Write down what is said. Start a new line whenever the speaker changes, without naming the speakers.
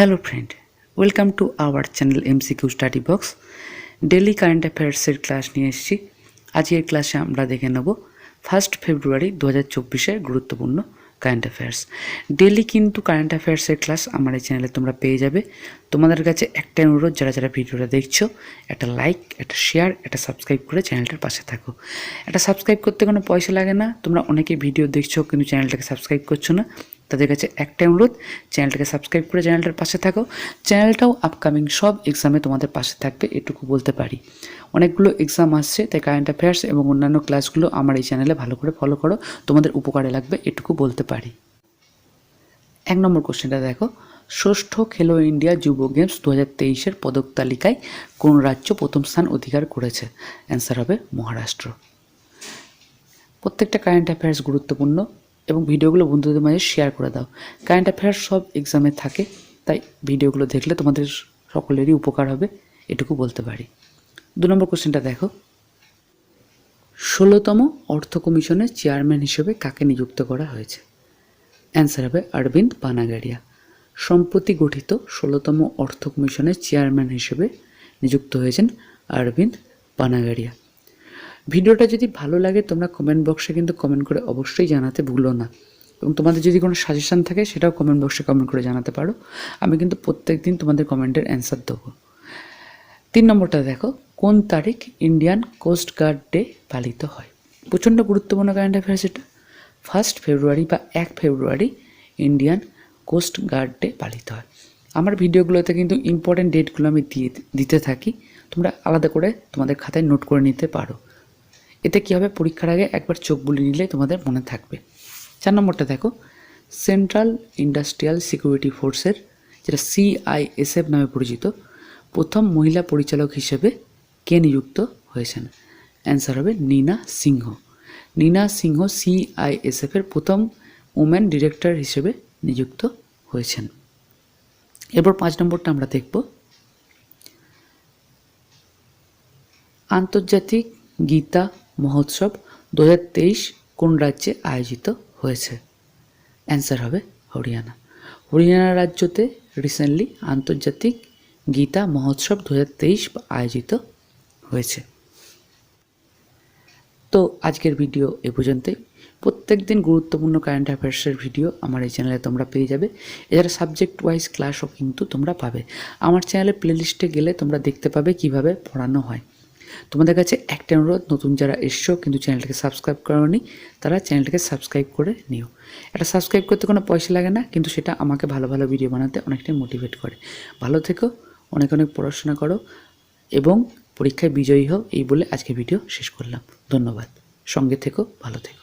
Hello friend, welcome to our channel MCQ study box. Daily current অ্যাফেয়ার্সের class নিয়ে এসেছি। আজকের ক্লাসে আমরা দেখে নেব 1 ফেব্রুয়ারি 2024-এর গুরুত্বপূর্ণ কারেন্ট অ্যাফেয়ার্স। ডেলি কিন্তু কারেন্ট অ্যাফেয়ার্সের ক্লাস আমার এই চ্যানেলে তোমরা পেয়ে যাবে। তোমাদের কাছে একটাই অনুরোধ, যারা যারা ভিডিওটা দেখছো, একটা লাইক, একটা শেয়ার, একটা সাবস্ক্রাইব করে চ্যানেলটার পাশে থাকো। এটা সাবস্ক্রাইব করতে কোনো পয়সা লাগে না। তোমরা অনেকেই ভিডিও দেখছো কিন্তু চ্যানেলটাকে সাবস্ক্রাইব করছো না, তাদের কাছে একটাই অনুরোধ, চ্যানেলটাকে সাবস্ক্রাইব করে চ্যানেলটার পাশে থাকো। চ্যানেলটাও আপকামিং সব এক্সামে তোমাদের পাশে থাকবে, এটুকু বলতে পারি। অনেকগুলো এক্সাম আসছে, তাই কারেন্ট অ্যাফেয়ার্স এবং অন্যান্য ক্লাসগুলো আমার এই চ্যানেলে ভালো করে ফলো করো, তোমাদের উপকারে লাগবে, এটুকু বলতে পারি। 1 নম্বর কোশ্চেনটা দেখো, ষষ্ঠ খেলো ইন্ডিয়া যুব গেমস 2023-এর পদক তালিকায় কোন রাজ্য প্রথম স্থান অধিকার করেছে? অ্যান্সার হবে মহারাষ্ট্র। প্রত্যেকটা কারেন্ট অ্যাফেয়ার্স গুরুত্বপূর্ণ এবং ভিডিওগুলো বন্ধুদের মাঝে শেয়ার করে দাও। কারেন্ট অ্যাফেয়ার্স সব এক্সামে থাকে, তাই ভিডিওগুলো দেখলে তোমাদের সকলেরই উপকার হবে, এটুকু বলতে পারি। 2 নম্বর কোশ্চেনটা দেখো, 16তম অর্থ কমিশনের চেয়ারম্যান হিসেবে কাকে নিযুক্ত করা হয়েছে? অ্যান্সার হবে অরবিন্দ পানাগারিয়া। সম্প্রতি গঠিত 16তম অর্থ কমিশনের চেয়ারম্যান হিসেবে নিযুক্ত হয়েছেন অরবিন্দ পানাগারিয়া। ভিডিওটা যদি ভালো লাগে তোমরা কমেন্ট বক্সে কিন্তু কমেন্ট করে অবশ্যই জানাতে ভুলো না, এবং তোমাদের যদি কোনো সাজেশান থাকে সেটাও কমেন্ট বক্সে কমেন্ট করে জানাতে পারো। আমি কিন্তু প্রত্যেক দিন তোমাদের কমেন্টের অ্যান্সার দেবো। 3 নম্বরটা দেখো, কোন তারিখ ইন্ডিয়ান কোস্ট গার্ড ডে পালিত হয়? প্রচণ্ড গুরুত্বপূর্ণ কারেন্ট অ্যাফেয়ার্স এটা। 1 ফেব্রুয়ারি বা 1 ফেব্রুয়ারি ইন্ডিয়ান কোস্ট গার্ড ডে পালিত হয়। আমার ভিডিওগুলোতে কিন্তু ইম্পর্টেন্ট ডেটগুলো আমি দিতে থাকি, তোমরা আলাদা করে তোমাদের খাতায় নোট করে নিতে পারো। এতে কী হবে, পরীক্ষার আগে একবার চোখ বুলিয়ে নিলে তোমাদের মনে থাকবে। 4 নম্বরটা দেখো, সেন্ট্রাল ইন্ডাস্ট্রিয়াল সিকিউরিটি ফোর্সের, যেটা CISF নামে পরিচিত, প্রথম মহিলা পরিচালক হিসেবে কে নিযুক্ত হয়েছেন? অ্যান্সার হবে নীনা সিংহ। নীনা সিংহ CISF-এর প্রথম উমেন ডিরেক্টর হিসেবে নিযুক্ত হয়েছেন। এরপর 5 নম্বরটা আমরা দেখব, আন্তর্জাতিক গীতা মহোৎসব 2023 কোন রাজ্যে আয়োজিত হয়েছে? অ্যান্সার হবে হরিয়ানা। হরিয়ানা রাজ্যতে রিসেন্টলি আন্তর্জাতিক গীতা মহোৎসব 2023 আয়োজিত হয়েছে। তো আজকের ভিডিও এ পর্যন্তই। প্রত্যেক দিন গুরুত্বপূর্ণ কারেন্ট অ্যাফেয়ার্সের ভিডিও আমার এই চ্যানেলে তোমরা পেয়ে যাবে। এছাড়া সাবজেক্ট ওয়াইজ ক্লাসও কিন্তু তোমরা পাবে। আমার চ্যানেলে প্লেলিস্টে গেলে তোমরা দেখতে পাবে কিভাবে পড়ানো হয়। তোমাদের কাছে একটা অনুরোধ, নতুন যারা এসছো কিন্তু চ্যানেলটাকে সাবস্ক্রাইব করোনি, তারা চ্যানেলটাকে সাবস্ক্রাইব করে নিও। এটা সাবস্ক্রাইব করতে কোনো পয়সা লাগে না, কিন্তু সেটা আমাকে ভালো ভালো ভিডিও বানাতে অনেকটাই মোটিভেট করে। ভালো থেকো, অনেক অনেক পড়াশোনা করো এবং পরীক্ষায় বিজয়ী হও, এই বলে আজকে ভিডিও শেষ করলাম। ধন্যবাদ। সঙ্গে থেকো, ভালো থেকো।